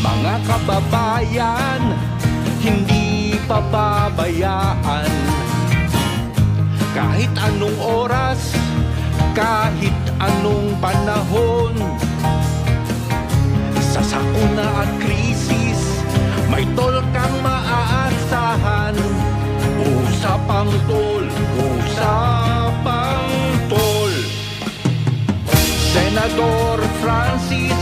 Mga kababayan, hindi pababayaan. Kahit anong oras, kahit anong panahon, sa sakuna at krisis, may tol kang maaasahan. Usapang tol, usapang tol. Senador Francis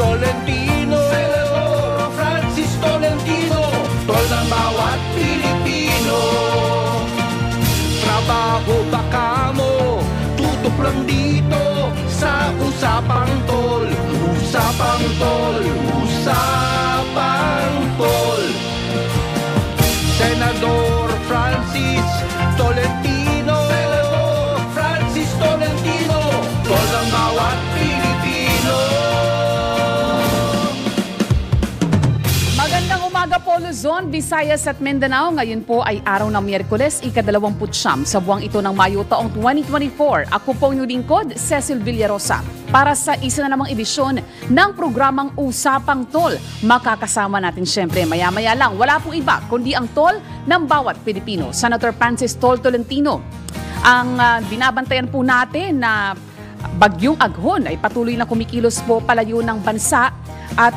Tolentino, Senador Francis Tolentino, tol ng bawat Pilipino. Trabaho baka mo, tutok lang dito sa Usapang Tol. Usapang Tol, Usapang Tol. Senador Francis Tolentino, Senador Francis Tolentino, tol ng bawat Pilipino. Magandang umaga po Luzon, Visayas at Mindanao. Ngayon po ay araw ng Miyerkules, ika-29 sa buwang ito ng Mayo taong 2024. Ako po ang lingkod, Cecil Villarosa. Para sa isa na namang edisyon ng programang Usapang Tol. Makakasama natin syempre maya-maya lang. Wala pong iba kundi ang tol ng bawat Pilipino. Senator Francis Tol Tolentino. Ang binabantayan po natin na bagyong Aghon ay patuloy na kumikilos po palayo ng bansa at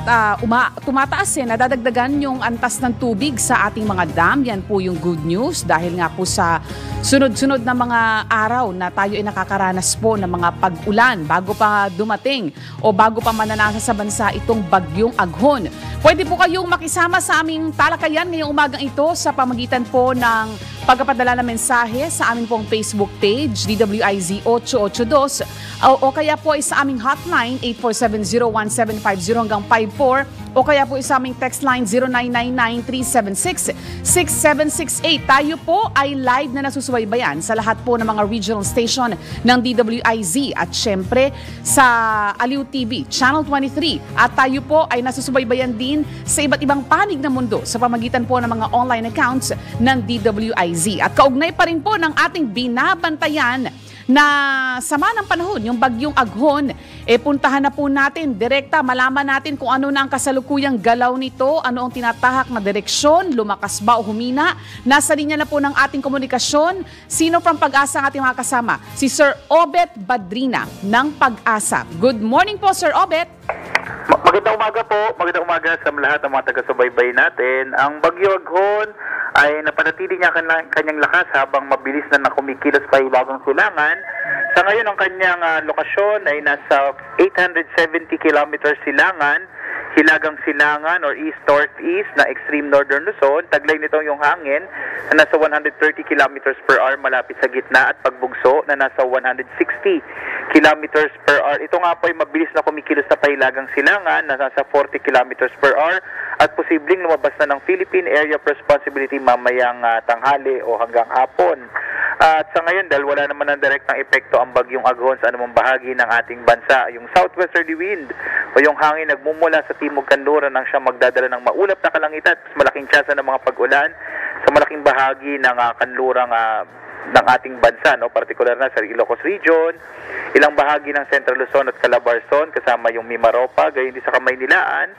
tumataas nadadagdagan yung antas ng tubig sa ating mga dam. Yan po yung good news dahil nga po sa sunod-sunod na mga araw na tayo ay nakakaranas po ng mga pag-ulan bago pa dumating o bago pa mananasa sa bansa itong bagyong Aghon. Pwede po kayong makisama sa aming talakayan ngayong umagang ito sa pamagitan po ng pagpapadala ng mensahe sa aming pong Facebook page, DWIZ 882, o kaya po ay sa aming hotline 847-01750 hanggang 54, o kaya po ay sa aming text line 0999-376-6768. Tayo po ay live na nasusubaybayan sa lahat po ng mga regional station ng DWIZ at syempre sa Aliw TV, Channel 23. At tayo po ay nasusubaybayan din sa iba't ibang panig ng mundo sa pamagitan po ng mga online accounts ng DWIZ. At kaugnay pa rin po ng ating binabantayan na sama ng panahon, yung bagyong Aghon, puntahan na po natin, direkta, malaman natin kung ano na ang kasalukuyang galaw nito, ano ang tinatahak na direksyon, lumakas ba o humina. Nasa linya na po ng ating komunikasyon, sino from Pag-asa ang ating mga kasama? Si Sir Obet Badrina ng Pag-asa. Good morning po, Sir Obet. Magandang umaga po. Magandang umaga sa lahat ng mga taga-subaybay natin. Ang bagyo Aghon ay napanatili niya kanyang lakas habang mabilis na nakumikilos pa ibagang silangan. Sa ngayon, ang kanyang lokasyon ay nasa 870 kilometers silangan, hilagang silangan or east-northeast na extreme northern Luzon. Taglay nito yung hangin na nasa 130 kilometers per hour malapit sa gitna at pagbugso na nasa 160 kilometers per hour. Ito nga po ay mabilis na kumikilos na pahilagang silangan na nasa 40 kilometers per hour at posibleng lumabas na ng Philippine Area of Responsibility mamayang tanghali o hanggang hapon. At sa ngayon, dahil wala naman ng direktang epekto ang bagyong Aghon sa anumang bahagi ng ating bansa, yung southwesterly wind o yung hangin nagmumula sa timog kanluran ang siyang magdadala ng maulap na kalangitan at malaking tsansa ng mga pag-ulan sa malaking bahagi ng kanlurang ng ating bansa, no? Partikular na sa Ilocos Region, ilang bahagi ng Central Luzon at Calabarzon, kasama yung Mimaropa, gayon din sa Kamaynilaan,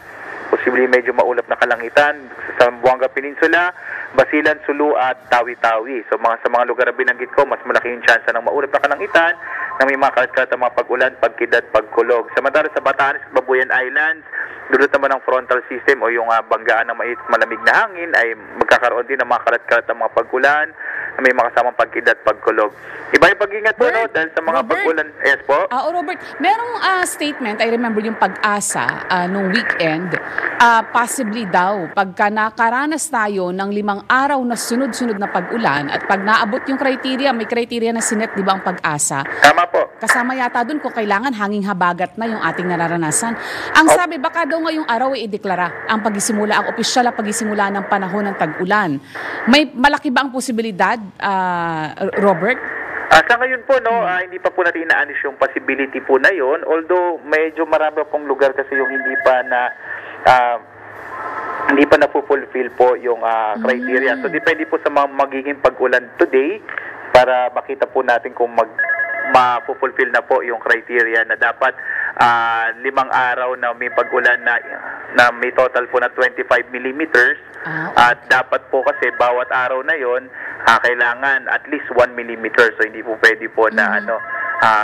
posibleng medyo maulap na kalangitan sa Zamboanga Peninsula, Basilan, Sulu at Tawi-Tawi. So sa mga lugar na binanggit ko, mas malaki yung tsansa ng maulap na kalangitan na may mga kalat-kalat mga pag-ulan, pagkidlat, pagkulog. Samantala sa Batanes at Babuyan Islands, dulot naman ng frontal system o yung banggaan ng malamig na hangin ay magkakaroon din ng mga kalat-kalat ng mga pag-ulan na may makasamang pagkidlat, pagkulog. Iba yung pag-ingat po, no? Dahil sa mga pag-ulan. Yes po? Robert, merong statement, I remember yung Pag-asa nung weekend, possibly daw, pagka nakaranas tayo ng 5 araw na sunod-sunod na pag-ulan at pag naabot yung criteria, may criteria na sinet, di ba, ang Pag-asa? Tama po. Kasama yata dun kung kailangan hanging habagat na yung ating nararanasan. Ang sabi, baka daw ngayong araw ay ideklara ang pagisimula, ang opisyal na pagisimula ng panahon ng tag-ulan. May malaki ba ang posibilidad, Robert? Sa ngayon po, no, hindi pa po natin inaanis yung possibility po na yon. Although medyo marami pong lugar kasi yung hindi pa na-fulfill po yung criteria. So depende po sa mga magiging pag-ulan today para makita po natin kung ma-fulfill na po yung criteria na dapat 5 araw na may pag-ulan na may total po na 25 millimeters. At dapat po kasi bawat araw na yon kailangan at least 1 millimeter. So hindi po pwede po na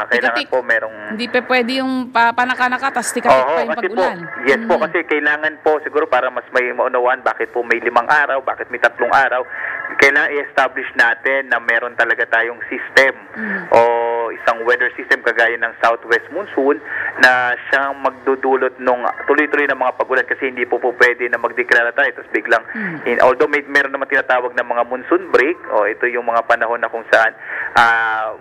kailangan po merong... Hindi pa pwede yung panaka-naka, tas tikatik pa yung pag-ulan. Yes po, kasi kailangan po siguro para mas may maunawaan bakit po may 5 araw, bakit may 3 araw, kailangan i-establish natin na meron talaga tayong system o isang weather system kagaya ng southwest monsoon na siyang magdudulot nung tuloy-tuloy na mga pag-ulan, kasi hindi po pwede na magdeklara tayo tapos biglang although meron naman tinatawag na mga monsoon break, o ito yung mga panahon na kung saan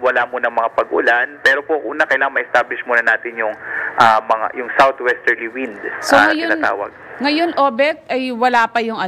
wala muna mga pag-ulan, pero po una kailangan ma-establish muna natin yung yung southwesterly wind tinatawag. Ngayon, Obet, ay wala pa yung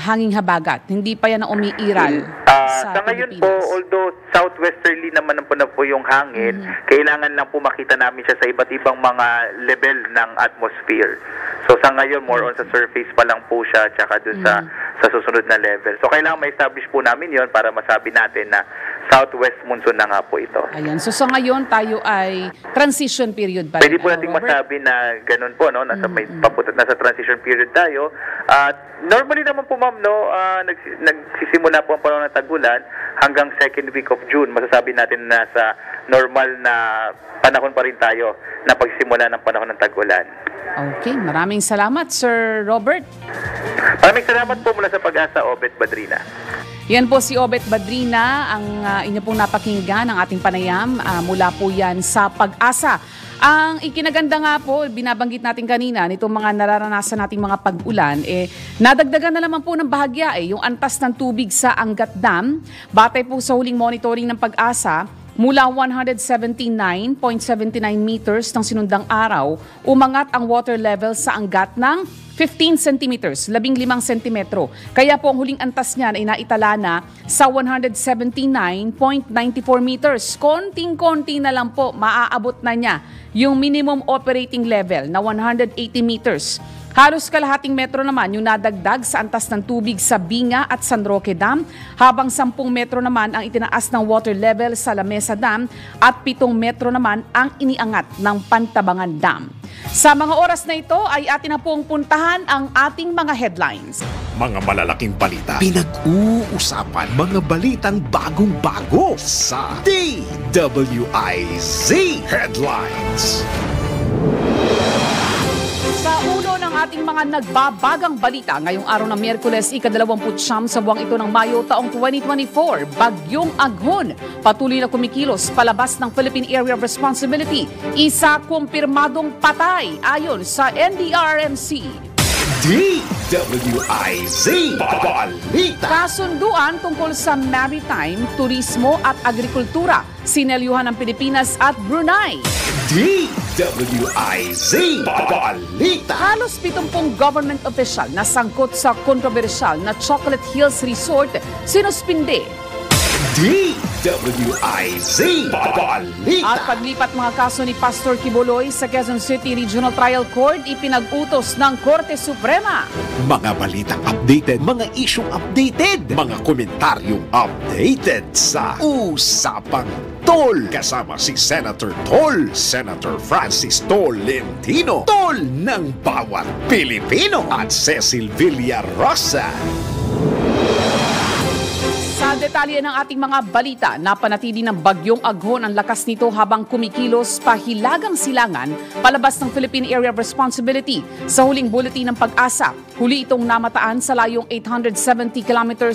hanging habagat. Hindi pa yan na umiiral sa ngayon po, although southwesterly naman po na po yung hangin, kailangan lang po makita namin siya sa iba't ibang mga level ng atmosphere. So sa ngayon, more on sa surface pa lang po siya, tsaka doon sa susunod na level. So kailangan ma-establish po namin yon para masabi natin na southwest monsoon na nga po ito. Ayan. So sa ngayon, tayo ay transition period ba? Pwede po nating masabi na ganun po, no? Nasa transition period tayo. Normally naman po, ma'am, no, nagsisimula po ang panahon ng tag-ulan hanggang second week of June. Masasabi natin na sa normal na panahon pa rin tayo na pagsimula ng panahon ng tag-ulan. Okay, maraming salamat, Sir Robert. Maraming salamat po mula sa Pag-asa, Obet Badrina. Yan po si Obet Badrina, ang inyo pong napakinggan, ang ating panayam mula po yan sa Pag-asa. Ang ikinaganda nga po, binabanggit natin kanina, nitong mga nararanasan nating mga pag-ulan, nadagdagan na naman po ng bahagya yung antas ng tubig sa Angat Dam. Batay po sa huling monitoring ng Pag-asa, mula 179.79 meters ng sinundang araw, umangat ang water level sa Angat ng 15 centimeters, 15 sentimetro. Kaya po ang huling antas niyan ay naitala na sa 179.94 meters. Konting-konti na lang po, maaabot na niya yung minimum operating level na 180 meters. Halos kalahating metro naman yung nadagdag sa antas ng tubig sa Binga at San Roque Dam, habang 10 metro naman ang itinaas ng water level sa Lamesa Dam at 7 metro naman ang iniangat ng Pantabangan Dam. Sa mga oras na ito ay atin na pong puntahan ang ating mga headlines. Mga malalaking balita, pinag-uusapan, mga balitang bagong-bago sa DWIZ Headlines. Sa ulo ng ating mga nagbabagang balita ngayong araw ng Miyerkules, ika-29 sa buwang ito ng Mayo taong 2024, Bagyong Aghon patuloy na kumikilos palabas ng Philippine Area of Responsibility. Isa kumpirmadong patay ayon sa NDRRMC. DWIZ Balita. Kasunduan tungkol sa maritime, turismo at agrikultura, sinelyuhan ng Pilipinas at Brunei. DWIZ Balita. Halos 70 government official na sangkot sa kontrobersyal na Chocolate Hills Resort sinuspinde. DWIZ Balita. At paglipat mga kaso ni Pastor Quiboloy sa Quezon City Regional Trial Court, ipinag-utos ng Korte Suprema. Mga balitang updated, mga isyong updated, mga komentaryong updated sa Usapang Tol. Kasama si Senator Tol, Senator Francis Tolentino, Tol ng bawat Pilipino, at Cecil Villarosa. Sa detalye ng ating mga balita, napanatili ng Bagyong Aghon ang lakas nito habang kumikilos pahilagang silangan palabas ng Philippine Area of Responsibility. Sa huling bulletin ng Pag-asa, huli itong namataan sa layong 870 kilometers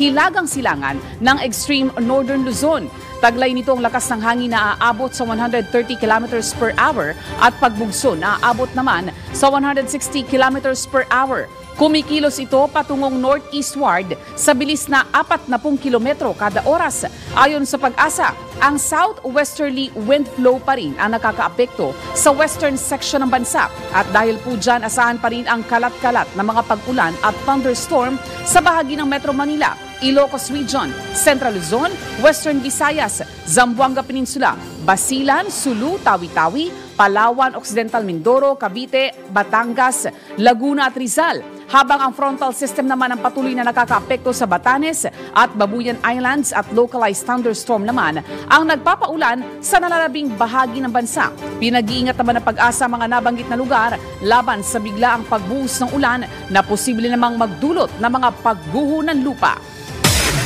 hilagang silangan ng extreme northern Luzon. Taglay nito ang lakas ng hangin na aabot sa 130 kilometers per hour at pagbugso na aabot naman sa 160 kilometers per hour. Kumikilos ito patungong northeastward sa bilis na 40 kilometro kada oras. Ayon sa Pag-asa, ang southwesterly wind flow pa rin ang nakakaapekto sa western section ng bansa. At dahil po dyan, asahan pa rin ang kalat-kalat na mga pag-ulan at thunderstorm sa bahagi ng Metro Manila, Ilocos Region, Central Luzon, Western Visayas, Zamboanga Peninsula, Basilan, Sulu, Tawi-Tawi, Palawan, Occidental Mindoro, Cavite, Batangas, Laguna at Rizal. habang ang frontal system naman ang patuloy na nakakaapekto sa Batanes at Babuyan Islands at localized thunderstorm naman ang nagpapaulan sa nalalabing bahagi ng bansa. Pinag-iingat naman ng Pag-asa mga nabanggit na lugar laban sa biglaang pagbuhos ng ulan na posible namang magdulot ng mga pagguho ng lupa.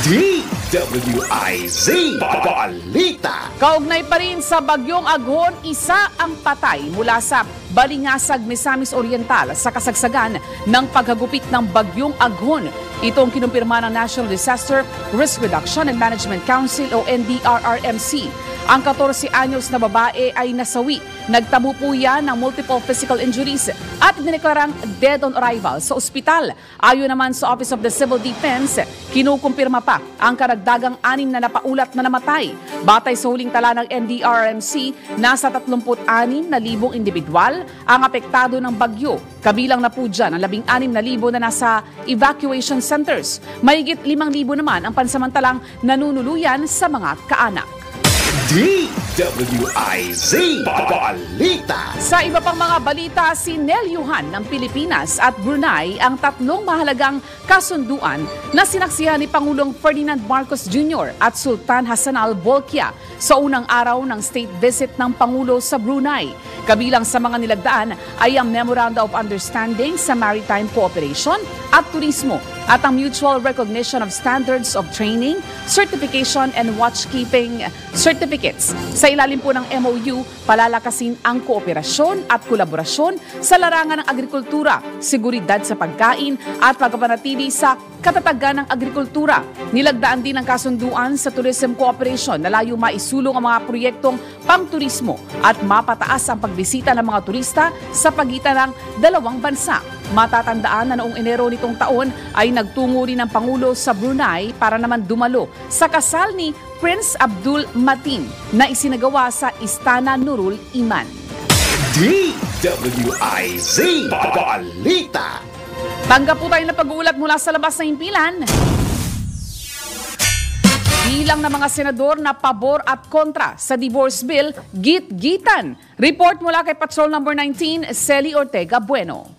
DWIZ Balita. Kaugnay pa rin sa Bagyong Aghon, isa ang patay mula sa Balingasag, Misamis Oriental sa kasagsagan ng paghagupit ng Bagyong Aghon. Ito ang kinumpirma ng National Disaster Risk Reduction and Management Council o NDRRMC. Ang 14 anyos na babae ay nasawi. Nagtamo po yan ng multiple physical injuries at dineklarang dead on arrival sa ospital. Ayon naman sa Office of the Civil Defense, kinukumpirma pa ang karagdagang 6 na napaulat na namatay. Batay sa huling tala ng NDRRMC, nasa 36,000 individual ang apektado ng bagyo. Kabilang na po dyan ang 16,000 na nasa evacuation centers. Mahigit 5,000 naman ang pansamantalang nanunuluyan sa mga kaanak. DWIZ Balita. Sa iba pang mga balita, sinelyuhan ng Pilipinas at Brunei ang 3 mahalagang kasunduan na sinaksihan ni Pangulong Ferdinand Marcos Jr. at Sultan Hassan Al Bolkiah sa unang araw ng state visit ng Pangulo sa Brunei. Kabilang sa mga nilagdaan ay ang Memoranda of Understanding sa Maritime Cooperation at Turismo at ang Mutual Recognition of Standards of Training, Certification and Watchkeeping Certificates. Sa ilalim po ng MOU, palalakasin ang kooperasyon at kolaborasyon sa larangan ng agrikultura, seguridad sa pagkain at pagpapanatili sa katatagan ng agrikultura. Nilagdaan din ang kasunduan sa tourism cooperation na layo maisulong ang mga proyektong pangturismo at mapataas ang pagbisita ng mga turista sa pagitan ng dalawang bansa. Matatandaan na noong Enero nitong taon ay nagtungo rin ang Pangulo sa Brunei para naman dumalo sa kasal ni Prince Abdul Matin na isinagawa sa Istana Nurul Iman. DWIZ Balita. Tanggap po tayo na pag-uulat mula sa labas ng himpilan. Bilang ng mga senador na pabor at kontra sa divorce bill, git-gitan. Report mula kay Patrol Number 19, Celi Ortega Bueno.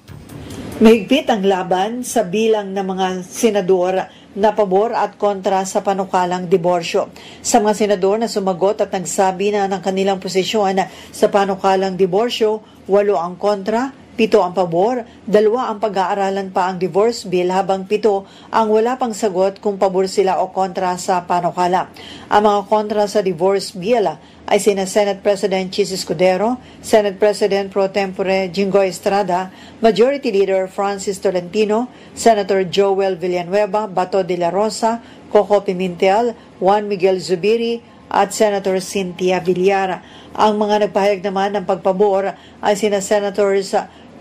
Mahigpit ang laban sa bilang ng mga senador na pabor at kontra sa panukalang diborsyo. Sa mga senador na sumagot at nagsabi na ng kanilang posisyon sa panukalang diborsyo, 8 ang kontra, 7 ang pabor, 2 ang pag-aaralan pa ang divorce bill habang 7 ang wala pang sagot kung pabor sila o kontra sa panukala. Ang mga kontra sa divorce bill ay sina Senate President Chis Escudero, Senate President Pro Tempore Jinggoy Estrada, Majority Leader Francis Tolentino, Senator Joel Villanueva, Bato de la Rosa, Coco Pimentel, Juan Miguel Zubiri at Senator Cynthia Villar. Ang mga nagpahayag naman ng pagpabor ay sina Senators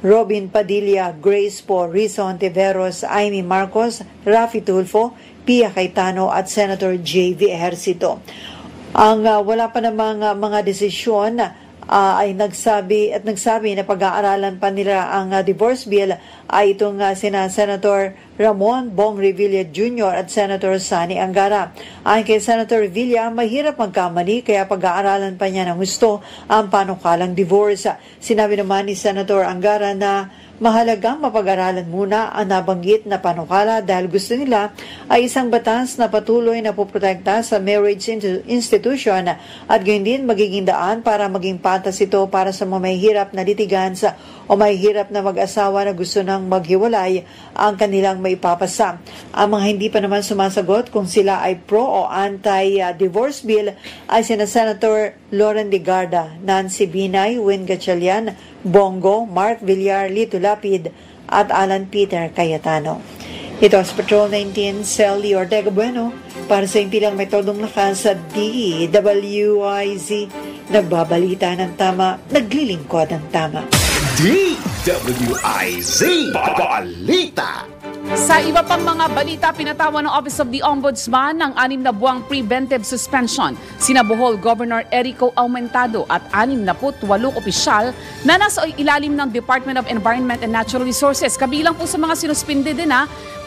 Robin Padilla, Grace Po, Rizzo Ontiveros, Amy Marcos, Rafi Tulfo, Pia Cayetano at Senator J.V. Ejercito. Ang wala pa namang mga desisyon ay nagsabi na pag-aaralan pa nila ang divorce bill ay itong sina Senator Ramon Bong Revilla Jr. at Senator Sani Angara. Ayon kay Senator Revilla, mahirap magkamali kaya pag-aaralan pa niya ng gusto ang panukalang divorce. Sinabi naman ni Senator Angara na mahalagang mapag-aralan muna ang nabanggit na panukala dahil gusto nila ay isang batas na patuloy na poprotekta sa marriage institution at gayon din magiging daan para maging patas ito para sa mga mahihirap na litigants o mahihirap na mag-asawa na gusto nang maghiwalay ang kanilang maipapasa. Ang mga hindi pa naman sumasagot kung sila ay pro o anti-divorce bill ay sina Senator Loren Legarda, Nancy Binay, Win Gatchalian, Bongo, Mark Villar, Lito Lapid at Alan Peter Cayetano. Ito ang Patrol 19, Celi Ortega Bueno para sa impilang may todong lakas sa DWIZ. Nagbabalita ng tama, naglilingkod ng tama. DWIZ Balita. Sa iba pang mga balita, pinatawan ng Office of the Ombudsman ng 6 na buwang preventive suspension sina Bohol Governor Erico Aumentado at 68 opisyal na nasa ilalim ng Department of Environment and Natural Resources. Kabilang po sa mga sinuspinde din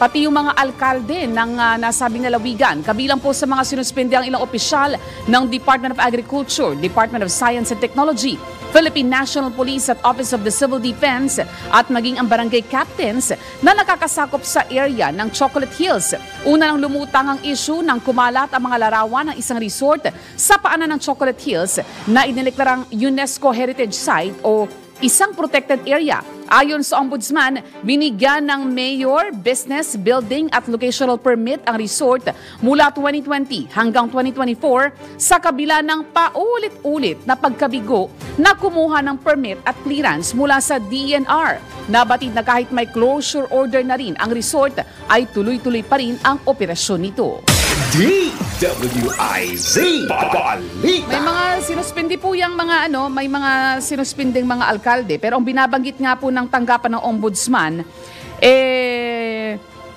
pati yung mga alkalde ng nasabing lalawigan. Kabilang po sa mga sinuspinde ang ilang opisyal ng Department of Agriculture, Department of Science and Technology, Philippine National Police at Office of the Civil Defense at maging ang barangay captains na nakakasakop sa area ng Chocolate Hills. Una nang lumutang ang issue ng kumalat ang mga larawan ng isang resort sa paanan ng Chocolate Hills na inileklarang UNESCO Heritage Site o isang protected area. Ayon sa Ombudsman, binigyan ng Mayor, Business, Building at Locational Permit ang resort mula 2020 hanggang 2024 sa kabila ng paulit-ulit na pagkabigo na kumuha ng permit at clearance mula sa DNR. Nabatid na kahit may closure order na rin ang resort ay tuloy-tuloy pa rin ang operasyon nito. DWIZ Balita. May mga sinuspindi po yung mga may mga sinuspinding mga alkalde, pero ang binabanggit nga po ng tanggapan ng ombudsman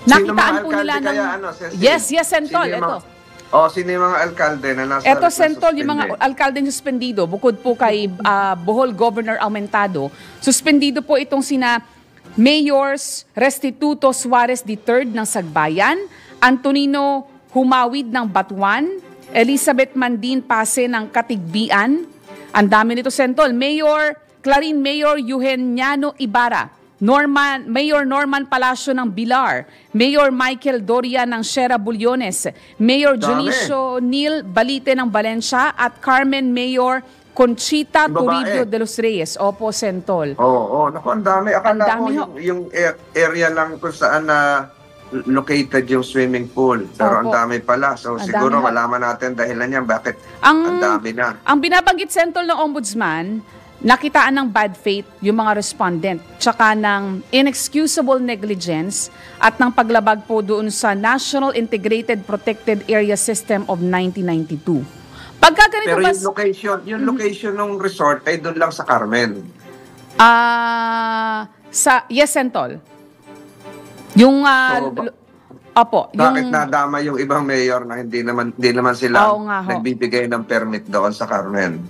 nakitaan po nila ng Yes, Sentol, ito. Sino yung mga alkalde na nasa Ito, Sentol, yung mga alkalde suspendido, bukod po kay Bohol Governor Aumentado, suspendido po itong sina Mayors Restituto Suarez III ng Sagbayan, Antonino Humawid ng Batuan, Elizabeth Mandin Pase ng Katigbian. Ang dami nito, Sentol. Mayor Clarin, Mayor Eugeniano Ibarra, Mayor Norman Palacio ng Bilar, Mayor Michael Doria ng Sierra Bulyones, Mayor Junicio Neil Balite ng Valencia at Carmen Mayor Conchita Toribio de los Reyes. Opo, Sentol. Naku, ang dami. Akala ko yung area lang kung saan located yung swimming pool. Pero ang dami pala. So siguro malaman natin dahilan yan. Bakit ang dami na. Ang binabanggit, Sentol, ng Ombudsman, nakitaan ng bad faith yung mga respondent, tsaka ng inexcusable negligence at ng paglabag po doon sa National Integrated Protected Area System of 1992. Pagka ganito pero yung location ng resort ay doon lang sa Carmen. Yes, Sentol. Yung bakit nadama yung ibang mayor na hindi naman sila nagbibigay ng permit doon sa Carmen?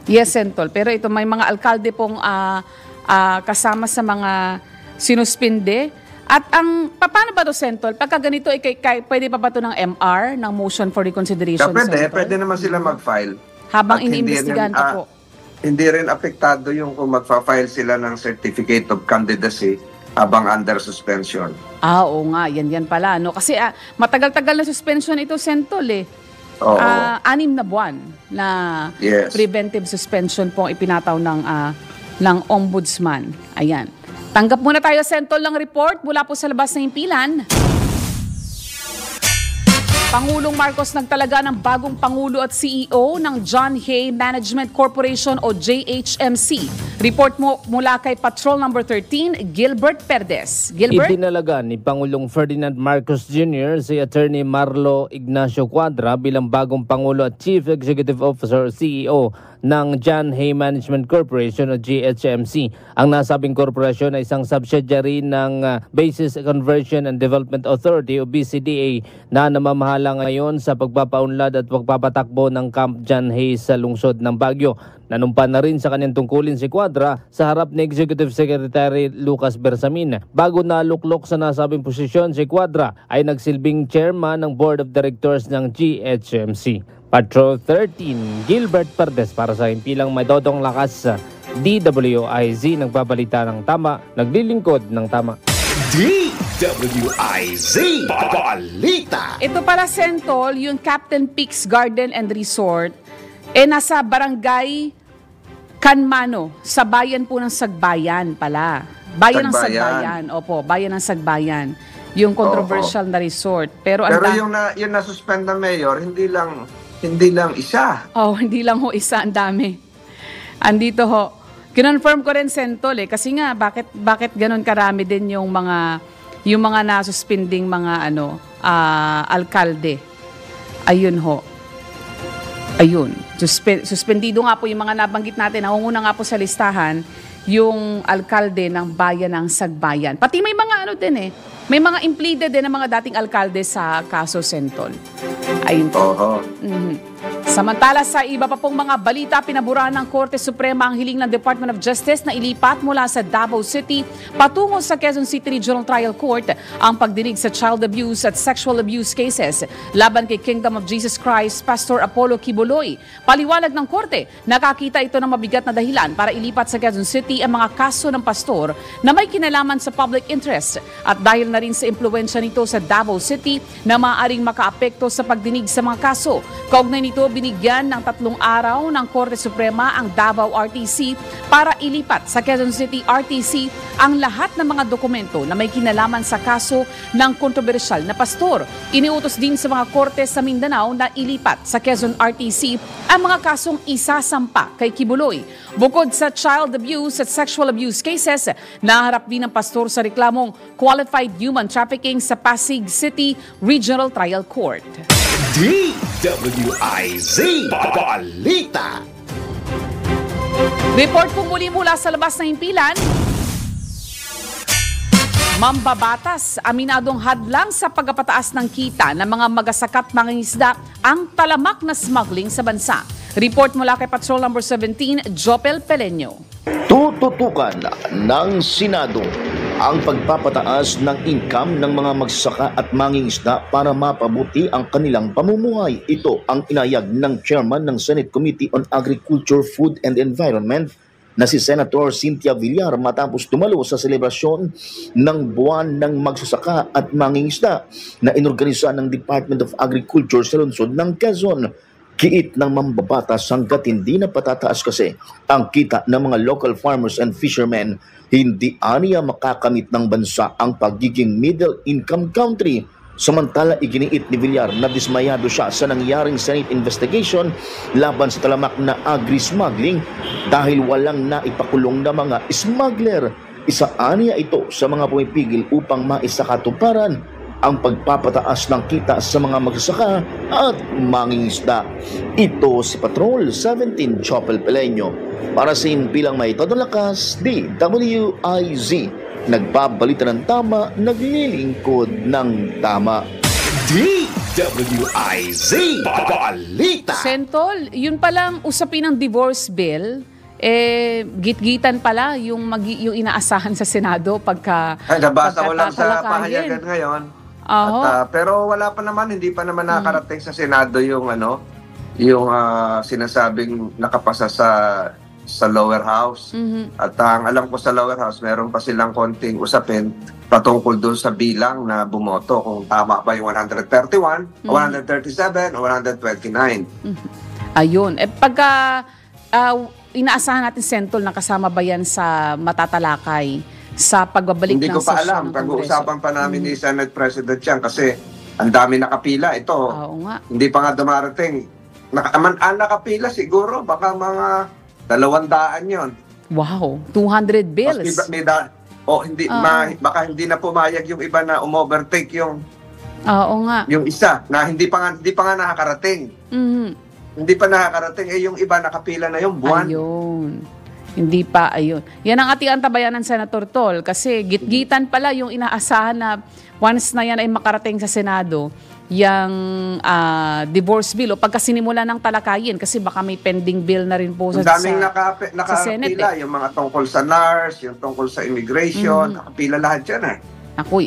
Yes, Sentol. Pero ito may mga alkalde pong kasama sa mga sinuspinde. At paano ba ito, Sentol? Pagka ganito, pwede pa ba ito ng MR, ng motion for reconsideration, pwede naman sila mag-file. Habang iniimbestigahan po. Hindi rin apektado yung kung mag-file sila ng Certificate of Candidacy habang under suspension. Oo nga, yan pala. No? Kasi matagal-tagal na suspension ito, Sentol eh. 6 na buwan na preventive suspension po ipinataw ng Ombudsman. Ayan. Tanggap muna tayo, Sentol, ng report mula po sa labas ng himpilan. Pangulong Marcos nagtalaga ng bagong Pangulo at CEO ng John Hay Management Corporation o JHMC. Report mo mula kay Patrol Number 13, Gilbert Perdes. Gilbert? Itinalaga ni Pangulong Ferdinand Marcos Jr. si Attorney Marlo Ignacio Cuadra bilang bagong Pangulo at Chief Executive Officer o CEO ng John Hay Management Corporation o JHMC. Ang nasabing korporasyon ay isang subsidiary ng Basis Conversion and Development Authority o BCDA na namamahala ngayon sa pagpapaunlad at pagpapatakbo ng Camp John Hay sa lungsod ng Baguio. Nanumpa na rin sa kanyang tungkulin si Cuadra sa harap ni Executive Secretary Lucas Bersamin. Bago naluklok sa nasabing posisyon, si Cuadra ay nagsilbing chairman ng Board of Directors ng GHMC. Patrol 13, Gilbert Perdes para sa himpilang may dodong lakas sa DWIZ, nagbabalita ng tama, naglilingkod ng tama. DWIZ Balita. Ito para, Sentol, yung Captain Peaks Garden and Resort, nasa barangay Kanmano, sa bayan po ng Sagbayan pala. Bayan ng Sagbayan. Opo, bayan ng Sagbayan. Yung controversial na resort. Pero yung na-suspend na mayor, hindi lang isa. Hindi lang ho isa, ang dami. Andito ho. Kinonfirm ko rin, Sentol, kasi nga bakit ganun karami din yung mga nasuspending mga alkalde. Ayun ho. Ayun. Suspendido nga po yung mga nabanggit natin. Nangunguna nga po sa listahan yung alkalde ng bayan ng Sagbayan. Pati may mga may mga impleaded din ng mga dating alkalde sa kaso, Sentol. Ayun po. Samantala sa iba pa pong mga balita, pinaburahan ng Korte Suprema ang hiling ng Department of Justice na ilipat mula sa Davao City patungo sa Quezon City Regional Trial Court ang pagdinig sa child abuse at sexual abuse cases laban kay Kingdom of Jesus Christ Pastor Apollo Kibuloy. Paliwanag ng Korte, nakakita ito ng mabigat na dahilan para ilipat sa Quezon City ang mga kaso ng pastor na may kinalaman sa public interest at dahil na rin sa impluwensya nito sa Davao City na maaaring makaapekto sa pagdinig sa mga kaso. Kaugnay nito, binigyan ng 3 araw ng Korte Suprema ang Davao RTC para ilipat sa Quezon City RTC ang lahat ng mga dokumento na may kinalaman sa kaso ng kontrobersyal na pastor. Iniutos din sa mga korte sa Mindanao na ilipat sa Quezon RTC ang mga kasong isasampa kay Kibuloy. Bukod sa child abuse at sexual abuse cases, naharap din ng pastor sa reklamong qualified human trafficking sa Pasig City Regional Trial Court. DWIZ Balita. Report po muli mula sa labas ng himpilan. Mambabatas, aminadong hadlang sa pagpapataas ng kita ng mga magasakat mangingisda ang talamak na smuggling sa bansa. Report mula kay Patrol Number 17, Jopel Peleño. Tututukan ng Senado ang pagpapataas ng income ng mga magsasaka at mangingisda para mapabuti ang kanilang pamumuhay. Ito ang inayag ng Chairman ng Senate Committee on Agriculture, Food and Environment na si Senator Cynthia Villar matapos tumalo sa selebrasyon ng buwan ng magsasaka at mangingisda na inorganisa ng Department of Agriculture sa lungsod ng Quezon. Kiit ng mambabatas hanggat hindi na patataas kasi ang kita ng mga local farmers and fishermen, hindi aniya makakamit ng bansa ang pagiging middle income country. Samantala, iginiit ni Villar na dismayado siya sa nangyaring Senate investigation laban sa talamak na agri-smuggling dahil walang naipakulong na mga smuggler. Isa aniya ito sa mga pumipigil upang maisakatuparan ang pagpapataas ng kita sa mga magsasaka at mangingisda. Ito si Patrol 17 Chopel Peleño para sa Himpilang May Todong Lakas, DWIZ. Nagbabalita ng tama, naglilingkod ng tama. DWIZ Balita. Sentol, yun palang usapin ng divorce bill, gitgitan pala yung inaasahan sa Senado pagka nabasa ko lang sa pahayagan ngayon. At, pero wala pa naman, hindi pa naman nakarating sa Senado yung sinasabing nakapasa sa lower house. At ang alam ko sa lower house, meron pa silang konting usapin patungkol doon sa bilang na bumoto, kung tama ba yung 131, 137 o 129. Ayun. Pagka inaasahan natin, Sentol, na kasama ba yan sa matatalakay sa pagbabalik ng sesyon ng Kongreso? Hindi ko pa alam. Pag-uusapan pa namin ni Senate President yan kasi ang dami nakapila. Ito, hindi pa nga dumarating. Nakapila siguro, baka mga 200 yon. Wow, 200 bills. Baka hindi na pumayag yung iba na umovertake yung yung isa na hindi pa nga nakakarating. Hindi pa nakakarating, yung iba nakapila na yung buwan. Ayun. Hindi pa, ayun. Yan ang ating antabayanan, Senator Tol, kasi gitgitan pala yung inaasahan na once na yan ay makarating sa Senado, yung divorce bill o pagkasinimula ng talakayin, kasi baka may pending bill na rin po sa Senate. Yung mga tungkol sa NARS, yung tungkol sa immigration, nakapila lahat yan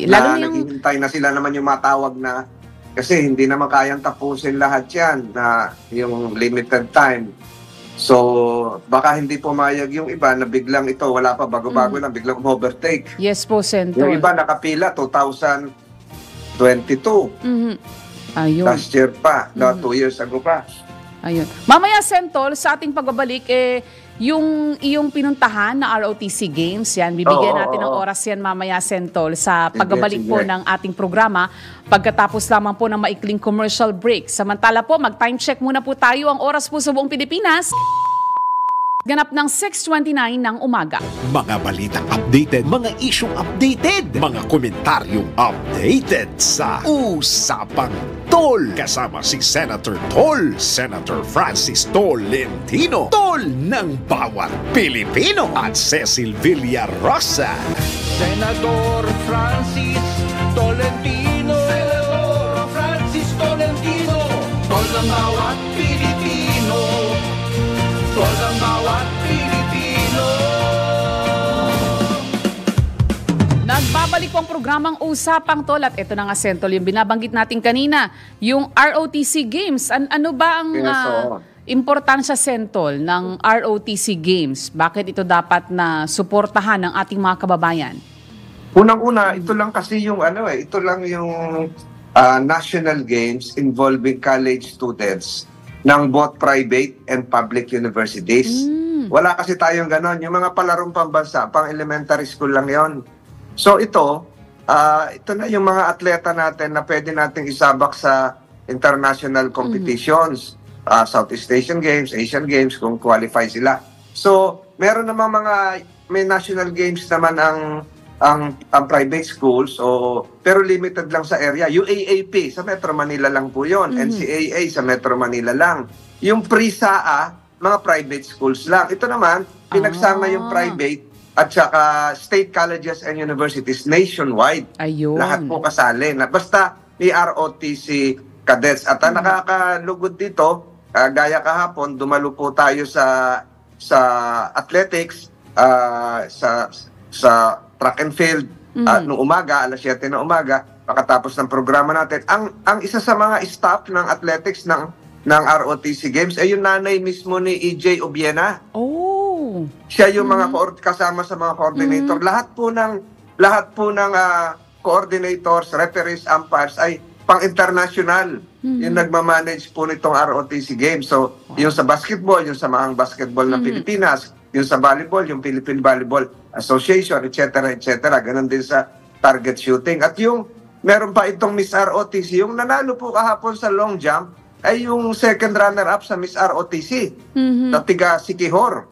lalo naghihintay na sila naman yung matawag na, kasi hindi naman kayang tapusin lahat yan na yung limited time. So, baka hindi pumayag yung iba na biglang ito, wala pa, bago-bago lang, biglang overtake. Yes po, Senator. Yung iba nakapila, 2022. Ayun. Last year pa, 2 years ago pa. Ayun. Mamaya, Sentol, sa ating pagbabalik, yung iyong pinuntahan na ROTC Games, yan, bibigyan natin ng oras yan mamaya, Sentol, sa pagbabalik po ng ating programa pagkatapos lamang po ng maikling commercial break. Samantala po, mag-time check muna po tayo. Ang oras po sa buong Pilipinas, ganap ng 6:29 ng umaga. Mga balitang updated, mga isyong updated, mga komentaryong updated sa Usapang Tol. Kasama si Senator Tol, Senator Francis Tolentino, Tol ng bawat Pilipino, at Cecil Villarosa. Senador Francis Tolentino, Senador Francis Tolentino, Tol ng bawat Pilipino. Nagbabalik po ang programang Usapang Tol at ito na nga, Sentol, yung binabanggit natin kanina, yung ROTC Games. Ano ba ang importansya, Sentol, ng ROTC Games? Bakit ito dapat na suportahan ng ating mga kababayan? Unang-una, ito lang kasi yung ito lang yung national games involving college students ng both private and public universities. Wala kasi tayong ganon. Yung mga palarong pambansa, pang elementary school lang yon. So ito na yung mga atleta natin na pwede nating isabak sa international competitions, Southeast Asian Games, Asian Games, kung qualify sila. So, meron namang may national games naman ang private schools, pero limited lang sa area. UAAP, sa Metro Manila lang po yun. NCAA, sa Metro Manila lang. Yung PRISAA, mga private schools lang. Ito naman, pinagsama yung private at saka state colleges and universities nationwide. Ayun. Lahat po kasali. Basta may ROTC cadets. At nakakalugod dito, gaya kahapon, dumalo po tayo sa athletics, sa track and field, noong umaga, alas 7 ng umaga, pagkatapos ng programa natin. Ang isa sa mga staff ng athletics ng ROTC Games ay yung nanay mismo ni EJ Obiena. Siya yung mga kasama sa mga coordinator. Lahat po ng coordinators, referees, umpires ay pang-international. Yung nagmamanage po nitong ROTC Games. So, yung sa basketball, yung sa Samaang Basketball ng Pilipinas, yung sa volleyball, yung Philippine Volleyball Association, etc., etc. Ganon din sa target shooting. At yung meron pa itong Miss ROTC, yung nanalo po kahapon sa long jump, ay yung second runner-up sa Miss ROTC, na tiga Siquijor.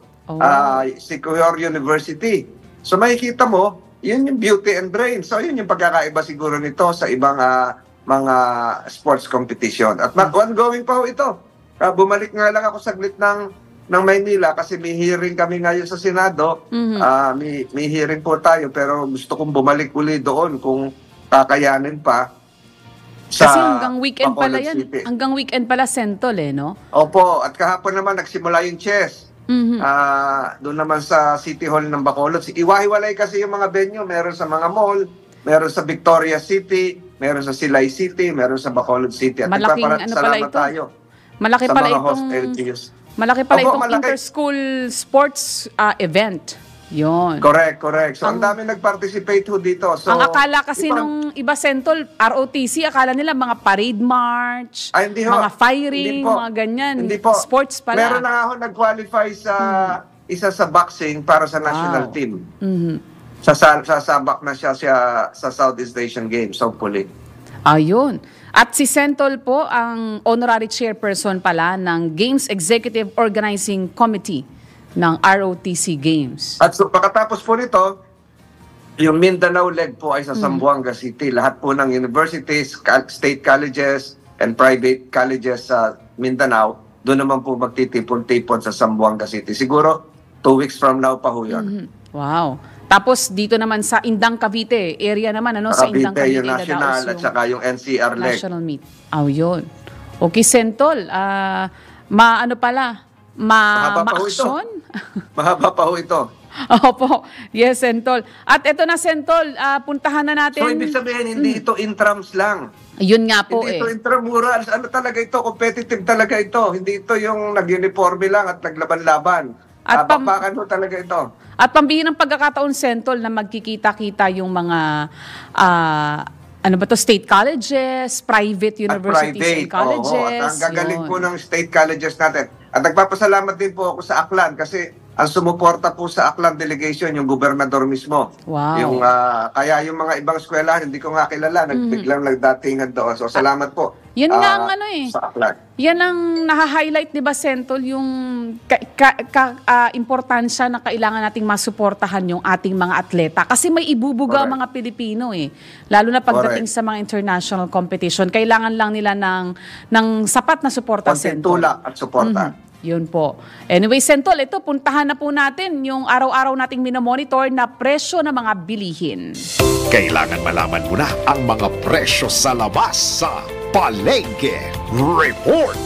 Siquijor University. So makikita mo, yun yung beauty and brain. So yun yung pagkakaiba siguro nito sa ibang mga sports competition. At ongoing pa ho ito. Bumalik nga lang ako saglit ng Maynila kasi may hearing kami ngayon sa Senado. May hearing po tayo pero gusto kong bumalik uli doon kung kakayanin pa. Kasi hanggang weekend pala yan. City. Hanggang weekend pala, Sentol, no? Opo. At kahapon naman nagsimula yung chess. Doon naman sa City Hall ng Bacolod. Iwahiwalay kasi yung mga venue. Meron sa mga mall, meron sa Victoria City, meron sa Silay City, meron sa Bacolod City. At malaking pala ito? Tayo malaki sa pala mga itong LGUs. Malaki pala itong inter-school sports event. Yon. Correct. So, ang dami nag-participate ho dito. So, ang akala kasi nung iba, Sentol, ROTC, akala nila mga parade march, mga firing, mga ganyan. Hindi po. Sports pala. Meron na ako nag-qualify sa isa sa boxing para sa national team. Sasabak na siya sa Southeast Asian Games, hopefully. Ayun. At si Sentol po, ang honorary chairperson pala ng Games Executive Organizing Committee ng ROTC Games. At so, pagkatapos po nito, yung Mindanao leg po ay sa Zamboanga City. Lahat po ng universities, state colleges, and private colleges sa Mindanao, doon naman po magtitipon-tipon sa Zamboanga City. Siguro, 2 weeks from now pa ho yun. Wow. Tapos dito naman sa Indang Cavite, area naman, sa Indang Cavite. Yung national at saka yung NCR leg. National meet. Yun. Okay, Sentol. Ma-action? Mahaba pa ho ito. Opo. Yes, Sentol. At ito na, Sentol, puntahan na natin. So, ibig sabihin, hindi ito intrams lang. Yun nga po hindi ito intramurals. Ano talaga ito? Competitive talaga ito. Hindi ito yung nag-uniforme lang at naglaban-laban. At papakan mo talaga ito. At pambihirang pagkakataon, Sentol, na magkikita-kita yung mga state colleges, private universities and colleges. At ang gagaling po ng state colleges natin. At nagpapasalamat din po ako sa Aklan kasi ang sumuporta po sa Aklan delegation yung gobernador mismo. Wow. Kaya yung mga ibang eskwelahan, hindi ko nga kilala, biglang nagdatingan doon. So salamat po. Yan nga ang sa Aklan. Yan ang naha-highlight, di ba, Sentol, yung importansya na kailangan nating masuportahan yung ating mga atleta. Kasi may ibubuga ang mga Pilipino Lalo na pagdating sa mga international competition. Kailangan lang nila ng sapat na suporta, Sentol. Tulak at suporta. Yun po. Anyway, Sentol, ito, puntahan na po natin yung araw-araw nating minomonitor na presyo ng mga bilihin. Kailangan malaman mo na ang mga presyo sa labas sa Palengke Report.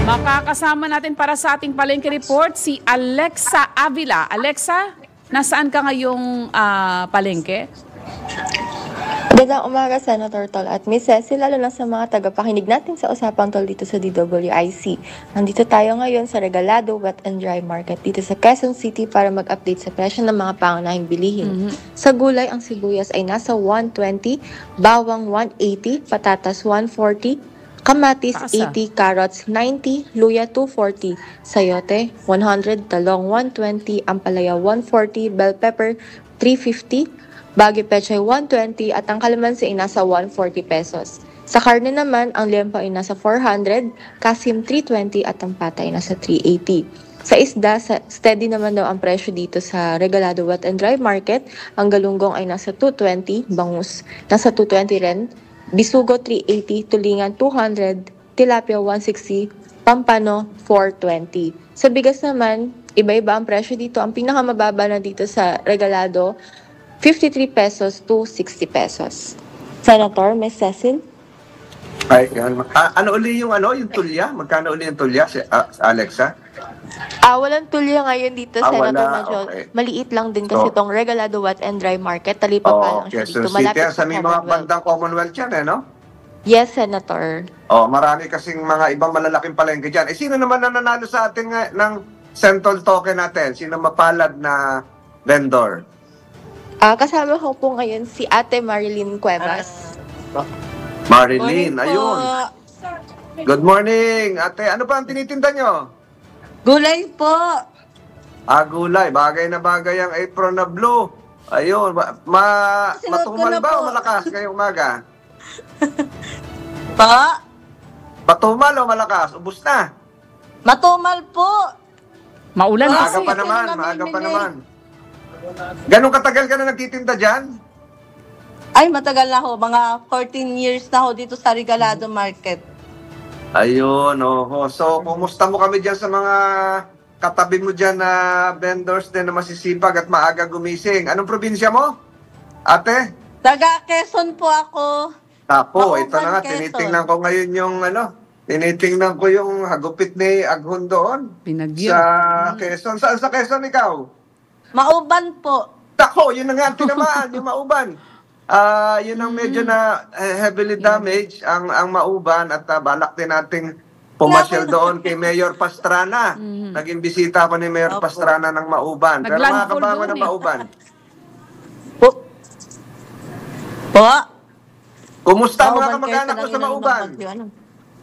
Makakasama natin para sa ating Palengke Report si Alexa Avila. Alexa? nasaan ka ngayong palengke? Magandang umaga, Senator Tol at Miss Cecil, lalo na sa mga tagapakinig natin sa Usapang Tol dito sa DWIC. Nandito tayo ngayon sa Regalado Wet and Dry Market dito sa Quezon City para mag-update sa presyo ng mga pangunahing bilihin. Sa gulay, ang sibuyas ay nasa 120, bawang 180, patatas 140, kamatis 80, carrots 90, luya 240, sayote 100, talong 120, ampalaya 140, bell pepper 350, Baguio pechay 120 at ang kalamansi ay nasa 140 pesos. Sa karne naman, ang liempo ay nasa 400, kasim 320 at ang pata ay nasa 380. Sa isda, steady naman daw ang presyo dito sa Regalado Wet and Dry Market. Ang galunggong ay nasa 220, bangus nasa 220 rin, bisugo 380, tulingan 200, tilapia 160, pampano 420. Sa bigas naman, iba-iba ang presyo dito. Ang pinakamababa na dito sa Regalado, 53 pesos to 60 pesos. Senator, Ms. Cecil? Ay, ano uli yung tulya? Magkano uli yung tulya, si Alexa? Walang tulya ngayon dito, Senator Majol. Okay. Maliit lang din kasi itong Regalado Wet and Dry Market. Talipa pa lang siya dito. Malapit sa mga bandang Commonwealth yan, no? Yes, Senator. Marami kasing mga ibang malalaking palengke dyan. Sino naman na nanalo sa atin ng Central Token natin? Sino mapalad na vendor? Kasama ko po ngayon si Ate Marilyn Cuevas. Marilyn, ayun. Good morning, Ate. Ano pa ang tinitinda nyo? Gulay po. Gulay. Bagay na bagay ang apron na blue. Ayun. Matumal ba o malakas ngayong umaga? Pa? Matumal o malakas? Ubus na. Matumal po. Maulan kasi. Maaga pa naman. Ganong katagal ka na nagtitinda dyan? Ay, matagal na ho. Mga 14 years na ho dito sa Regalado Market. Ayun, So, kumusta mo kami dyan sa mga katabi mo dyan na vendors din na masisipag at maaga gumising? Anong probinsya mo, Ate? Taga Quezon po ako. Ito na nga. Tinitingnan ko ngayon yung tinitingnan ko yung hagupit ni Aghon doon. Pinagyo. Sa Quezon. Saan sa Quezon ikaw? Mauban po. Tako, yun na nga tinamaan, yung Mauban. Yun ang medyo na heavily damaged, ang Mauban, at balak din nating pumasyal doon kay Mayor Pastrana. Naging bisita pa ni Mayor Pastrana ng Mauban. Pero mga kabango ng Mauban. Po? Kumusta mga kamag-anak ko sa Mauban?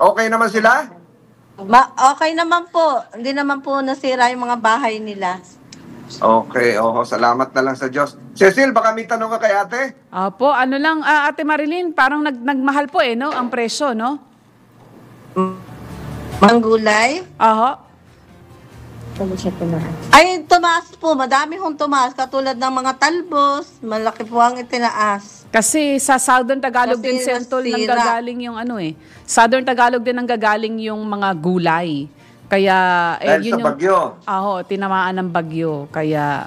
Okay naman sila? Okay naman po. Hindi naman po nasira yung mga bahay nila. Okay, salamat na lang sa Diyos. Cecil, baka may tanong ka kay ate? Opo, ano lang, Ate Marilyn, parang nagmahal po no, ang presyo, no? Manggulay? Ay, tumaas po. Madami hong tumaas. Katulad ng mga talbos, malaki po ang itinaas. Kasi sa Southern Tagalog din, Sentol, nanggagaling yung Southern Tagalog din nanggagaling yung mga gulay. Kaya yun sa bagyo. Tinamaan ng bagyo. Kaya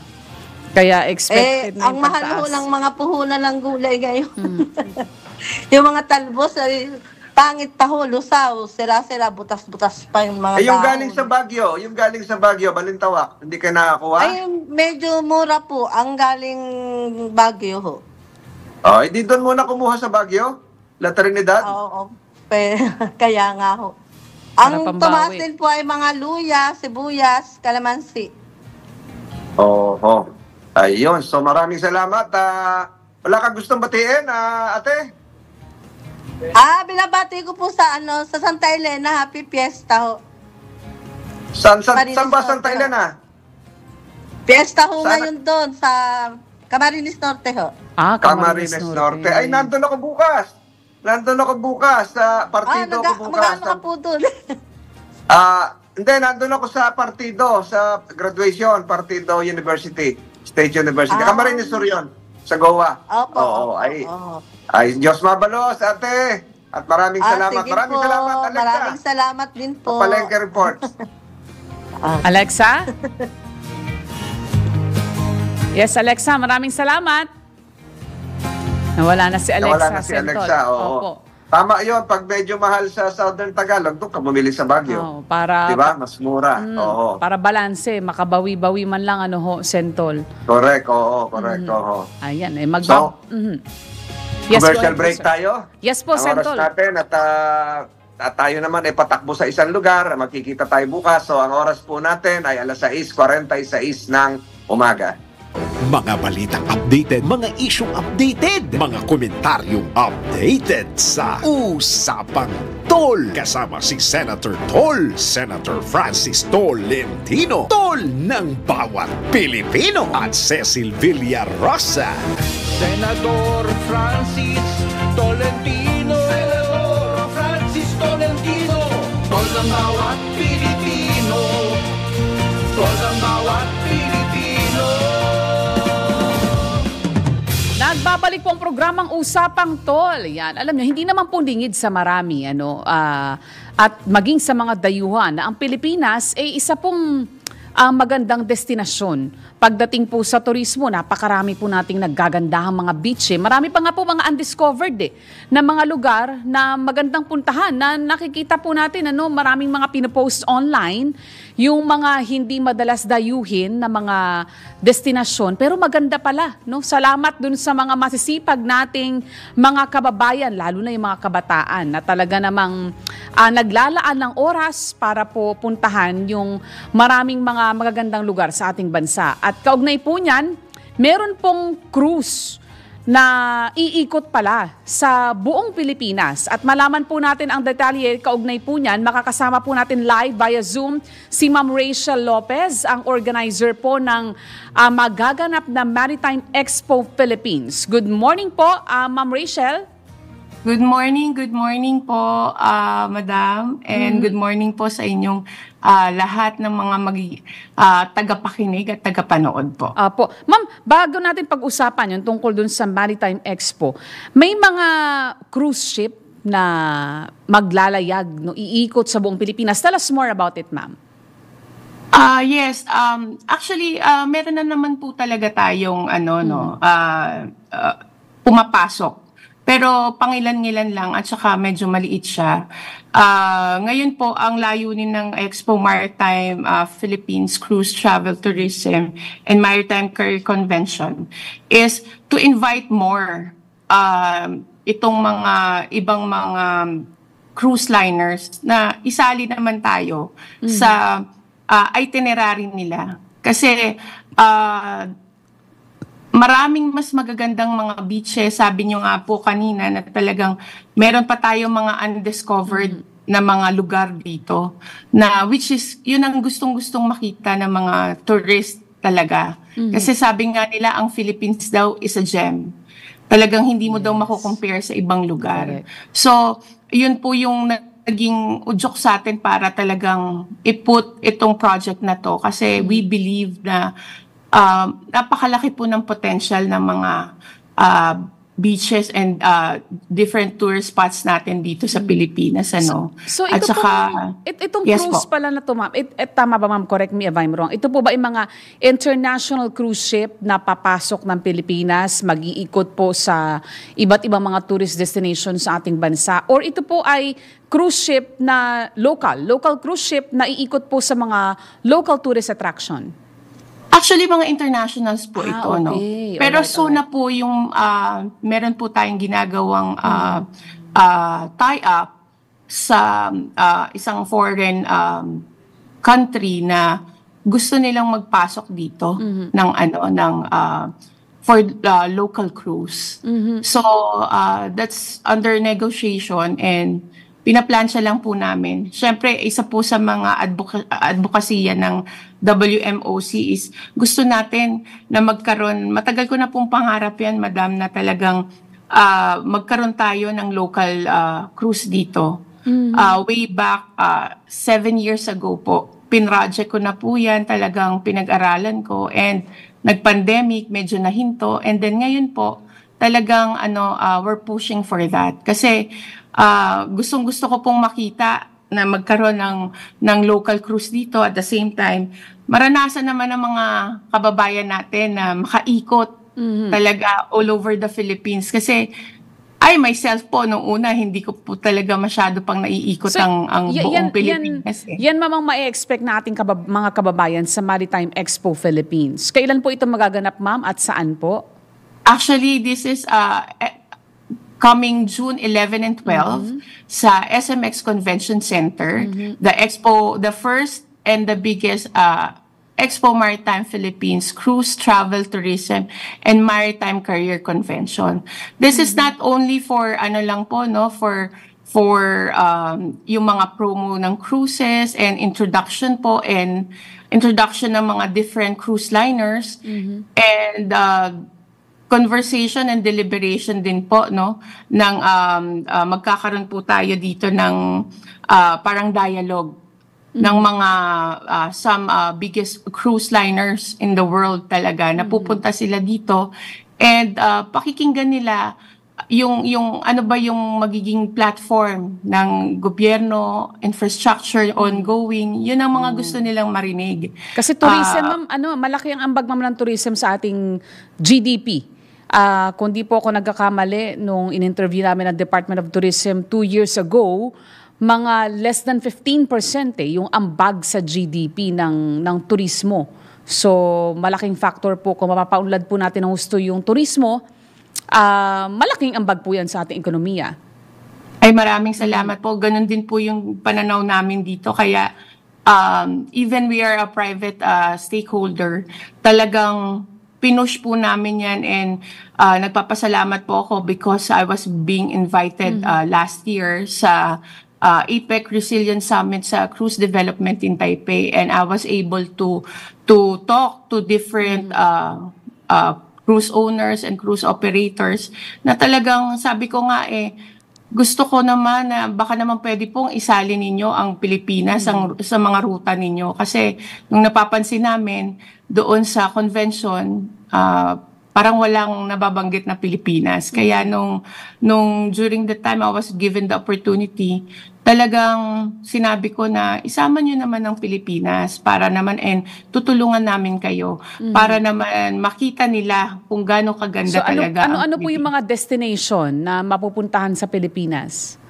expected na ang mahal ho ng mga puhunan ng gulay ngayon. Yung mga talbos ay pangit pa ho, lusaw, sira-sira, butas-butas pa yung mga yung galing sa Bagyo, Balintawak, hindi kayo nakakuha? Ay, medyo mura po ang galing Bagyo ho. Hindi doon muna kumuha sa Bagyo? La Trinidad? Oo. Kaya nga ho. Ang tumaas din po ay mga luya, sibuyas, kalamansi. Ayun. So maraming salamat. Wala kang gustong batiin, ate? Binabati ko po sa Santa Elena. Happy Fiesta ho. Saan ba Santa Elena? Fiesta ho ngayon doon sa Camarines Norte ho. Camarines Norte. Ay, nandun ako bukas. Sa partido ko bukas. Magkano ka po doon? Hindi, nandun ako sa partido, sa graduation, Partido University, State University. Camarines Sur yun, sa Goa. Ay, Diyos mabalos, ate. At maraming salamat. Maraming salamat, Alexa. Maraming salamat din po. Palengke Reports. Alexa? Yes, Alexa, maraming salamat. Nawala na si Alexa. Oo. Tama yun, pag medyo mahal sa Southern Tagalog, doon ka bumili sa Baguio. Para, diba? Mas mura. Oo. Para balanse, makabawi-bawi man lang Sentol. Correct, correct, Ayan, Yes, commercial break tayo. Yes po, Sentol. Ang oras natin at tayo naman ay patakbo sa isang lugar, magkikita tayo bukas. So ang oras po natin ay alas 6:46 ng umaga. Mga balitang updated, mga isyong updated, mga komentaryong updated sa Usapang Tol. Kasama si Senator Tol, Senator Francis Tolentino, Tol ng bawat Pilipino, at Cecil Villarosa. Senador Francis Tolentino, Senador Francis Tolentino, Tol ng bawat Pilipino, Tol ng bawat Pilipino. Nagbabalik po ang programang Usapang Tol. Yan. Alam niyo, hindi naman po lingid sa marami at maging sa mga dayuhan na ang Pilipinas ay isa pong magandang destinasyon. Pagdating po sa turismo, napakarami po nating naggagandahang mga beach. Marami pa nga po mga undiscovered na mga lugar na magandang puntahan na nakikita po natin maraming mga pinopost online, yung mga hindi madalas dayuhin na mga destinasyon, pero maganda pala. Salamat dun sa mga masisipag nating mga kababayan, lalo na yung mga kabataan na talaga namang naglalaan ng oras para po puntahan yung maraming mga magagandang lugar sa ating bansa. At kaugnay po niyan, meron pong cruise na iikot pala sa buong Pilipinas. At malaman po natin ang detalye kaugnay po niyan, makakasama po natin live via Zoom si Ma'am Rachel Lopez, ang organizer po ng magaganap na Maritime Expo Philippines. Good morning po, Ma'am Rachel. Good morning po, Madam, and good morning po sa inyong lahat ng mga tagapakinig at tagapanood po. Ma'am, bago natin pag-usapan yung tungkol dun sa Maritime Expo, may mga cruise ship na maglalayag, iikot sa buong Pilipinas. Tell us more about it, ma'am. Yes, actually, meron na naman po talaga tayong pumapasok. Pero pangilan-ngilan lang at saka medyo maliit siya. Ngayon po, ang layunin ng Expo Maritime Philippines Cruise Travel Tourism and Maritime Career Convention is to invite more itong mga ibang mga cruise liners na isali naman tayo sa itinerary nila. Kasi maraming mas magagandang mga beaches, sabi nyo nga po kanina na talagang meron pa tayong mga undiscovered na mga lugar dito na which is yun ang gustong-gustong makita ng mga tourist talaga. Kasi sabi nga nila ang Philippines daw is a gem. Talagang hindi mo daw makukompare sa ibang lugar. So, yun po yung naging udyok sa atin para talagang i-put itong project na to kasi we believe na napakalaki po ng potential ng mga beaches and different tourist spots natin dito sa Pilipinas. So ito at saka, itong yes cruise po pala na to, ma'am, tama ba ma'am? Correct me if I'm wrong. Ito po ba yung mga international cruise ship na papasok ng Pilipinas, mag-iikot po sa iba't ibang mga tourist destinations sa ating bansa? Or ito po ay cruise ship na local cruise ship na iikot po sa mga local tourist attraction? Actually, mga internationals po ito, okay. Pero soon na po yung, meron po tayong ginagawang tie-up sa isang foreign country na gusto nilang magpasok dito for local cruise. So, that's under negotiation and pinaplansya lang po namin. Siyempre, isa po sa mga advokasya ng WMOC is gusto natin na magkaroon, matagal ko na pong pangarap yan, madam, na talagang magkaroon tayo ng local cruise dito. Way back 7 years ago po, pinroject ko na po yan, talagang pinag-aralan ko and nag-pandemic, medyo nahinto and then ngayon po, talagang we're pushing for that. Kasi gustong-gusto ko pong makita na magkaroon ng local cruise dito at the same time, maranasan naman ng mga kababayan natin na makaikot talaga all over the Philippines. Kasi Myself po, nung una, hindi ko po talaga masyado pang naiikot ang buong Pilipinas. Yan mamang ma-expect nating mga kababayan sa Maritime Expo Philippines. Kailan po ito magaganap, ma'am, at saan po? Actually, this is coming June 11 and 12 sa SMX Convention Center. The first and the biggest Expo Maritime Philippines Cruise, Travel, Tourism, and Maritime Career Convention. This is not only for for yung mga promo ng cruises and introduction ng mga different cruise liners and conversation and deliberation din po ng magkakaroon po tayo dito ng parang dialogue ng mga some biggest cruise liners in the world talaga. Napupunta sila dito and pakikinggan nila yung ano ba yung magiging platform ng gobyerno, infrastructure ongoing. Yun ang mga gusto nilang marinig. Kasi tourism, malaki ang ambag ng tourism sa ating GDP. Kung di po ako nagkakamali, nung in-interview namin ng Department of Tourism 2 years ago, mga less than 15% yung ambag sa GDP ng turismo. So, malaking factor po kung mapapaunlad po natin ng gusto yung turismo, malaking ambag po yan sa ating ekonomiya. Ay, maraming salamat po. Ganun din po yung pananaw namin dito. Kaya, even we are a private stakeholder, talagang pinush po namin yan and nagpapasalamat po ako because I was being invited last year sa APEC Resilience Summit sa Cruise Development in Taipei, and I was able to talk to different cruise owners and cruise operators na talagang sabi ko nga gusto ko naman na baka naman pwede pong isali ninyo ang Pilipinas sa mga ruta ninyo. Kasi nung napapansin namin doon sa convention, parang walang nababanggit na Pilipinas. Kaya nung during the time I was given the opportunity, talagang sinabi ko na isama nyo naman ang Pilipinas para naman tutulungan namin kayo para naman makita nila kung gaano kaganda talaga. Ano po yung mga destination na mapupuntahan sa Pilipinas?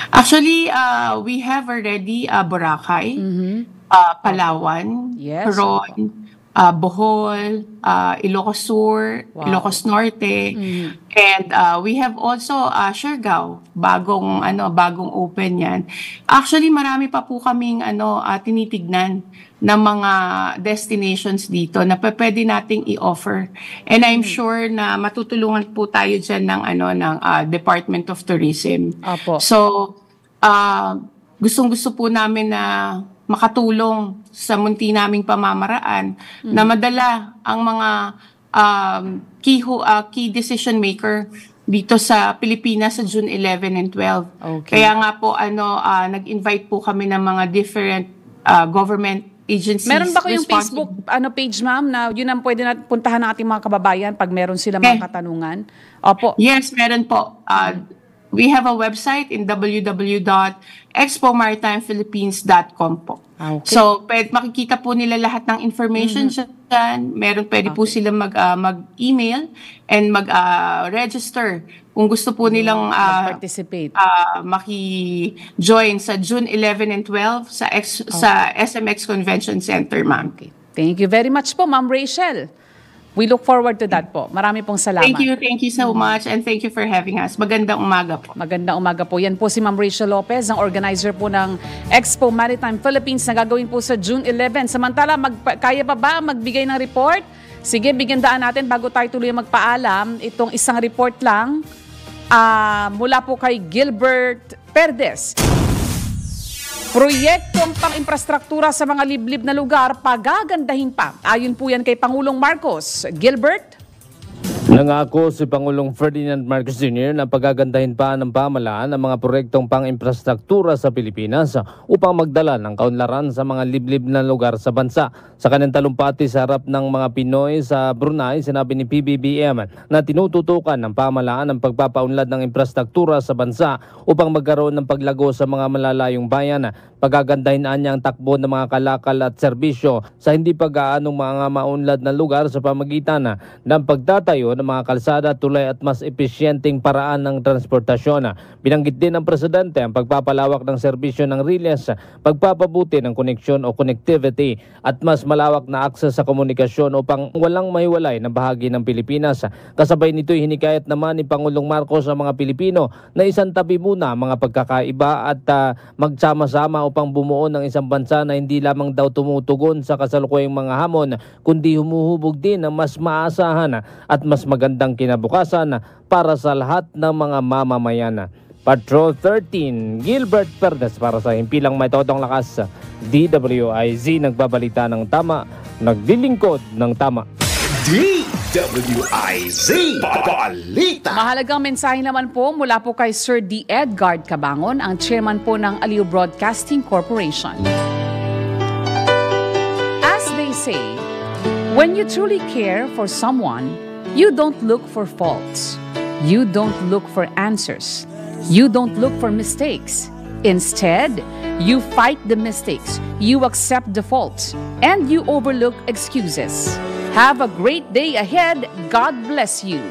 Actually, we have already Boracay, Palawan, Coron, Bohol, Ilocos Sur, Ilocos Norte, and we have also Siargao, bagong open yan. Actually, marami pa po kaming tinitignan ng mga destinations dito na pwede nating i-offer. And I'm sure na matutulungan po tayo dyan ng Department of Tourism. So, gustong-gusto po namin na makatulong sa munti naming pamamaraan na madala ang mga key decision maker dito sa Pilipinas sa June 11 and 12. Kaya nga po nag-invite po kami ng mga different government agencies. Meron ba kayong Facebook page, ma'am, na yun ang pwede natin puntahan ng ating mga kababayan pag meron sila mga katanungan? Opo. Yes, meron po. We have a website in www.expomaritimephilippines.com po. So, makikita po nila lahat ng information dyan. Pwede po sila mag-email and mag-register kung gusto po nilang participate, maki-join sa June 11 and 12 sa SMX Convention Center, ma'am. Thank you very much po, Ma'am Rachel. We look forward to that po. Marami pong salamat. Thank you so much, and thank you for having us. Magandang umaga po. Magandang umaga po. Yan po si Ma'am Rachel Lopez, ang organizer po ng Expo Maritime Philippines na gagawin po sa June 11. Samantala, kaya pa ba magbigay ng report? Sige, bigyan daan natin bago tayo tuloy magpaalam. Itong isang report lang mula po kay Gilbert Perdes. Proyektong pang-infrastruktura sa mga liblib na lugar, pagagandahin pa. Ayon po yan kay Pangulong Marcos. Gilbert? Nangako si Pangulong Ferdinand Marcos Jr. na pagagandahin pa ng pamahalaan ang mga proyektong pang-infrastruktura sa Pilipinas upang magdala ng kaunlaran sa mga liblib na lugar sa bansa. Sa kanyang talumpati sa harap ng mga Pinoy sa Brunei, sinabi ni PBBM na tinututukan ng pamahalaan ang pagpapaunlad ng infrastruktura sa bansa upang magkaroon ng paglago sa mga malalayong bayan. Pagagandahin niya ang takbo ng mga kalakal at serbisyo sa hindi pag-aanong mga maunlad na lugar sa pamagitan ng pagtatayo ng ng mga kalsada, tulay at mas epesyenteng paraan ng transportasyon. Binanggit din ng Presidente ang pagpapalawak ng serbisyo ng RILES, pagpapabuti ng koneksyon o connectivity at mas malawak na akses sa komunikasyon upang walang mahiwalay na bahagi ng Pilipinas. Kasabay nito'y hinikayat naman ni Pangulong Marcos sa mga Pilipino na isantabi muna mga pagkakaiba at magsama-sama upang bumuo ng isang bansa na hindi lamang daw tumutugon sa kasalukuyang mga hamon, kundi humuhubog din ng mas maasahan at mas magandang kinabukasan para sa lahat ng mga mamamayan. Patrol 13, Gilbert Perdes para sa Himpilang May Totong Lakas, DWIZ, nagbabalita ng tama, naglilingkod ng tama. DWIZ Balita. Mahalagang mensahe naman po mula po kay Sir D. Edgard Cabangon, ang chairman po ng Aliw Broadcasting Corporation. As they say, when you truly care for someone, you don't look for faults. You don't look for answers. You don't look for mistakes. Instead, you fight the mistakes, you accept the faults, and you overlook excuses. Have a great day ahead. God bless you.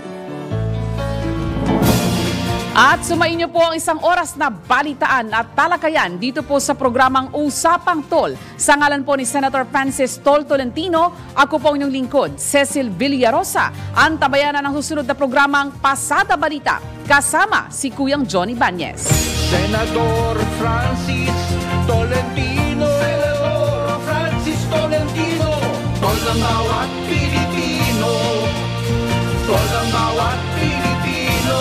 At sumainyo po ang isang oras na balitaan at talakayan dito po sa programang Usapang Tol. Sa ngalan po ni Senator Francis Tol Tolentino, ako po inyong lingkod, Cecil Villarosa. Antabayanan ang susunod na programang Pasada Balita kasama si Kuyang Johnny Bañez. Senador Francis Tolentino, Senador Francis Tolentino, tol ng bawat Pilipino, tol ng bawat Pilipino.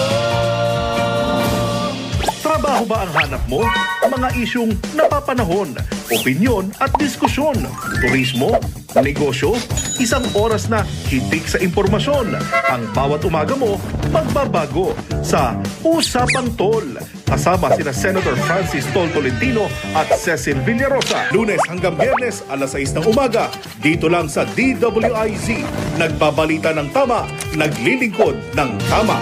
Trabaho ba ang hanap mo? Mga isyung napapanahon, opinyon at diskusyon, turismo, negosyo, isang oras na hitik sa impormasyon. Ang bawat umaga mo, magbabago sa Usapang Tol. Kasama sina Senator Francis Tol Tolentino at Cecil Villarosa. Lunes hanggang Biyernes, alas 6 ng umaga. Dito lang sa DWIZ. Nagbabalita ng tama, naglilingkod ng tama.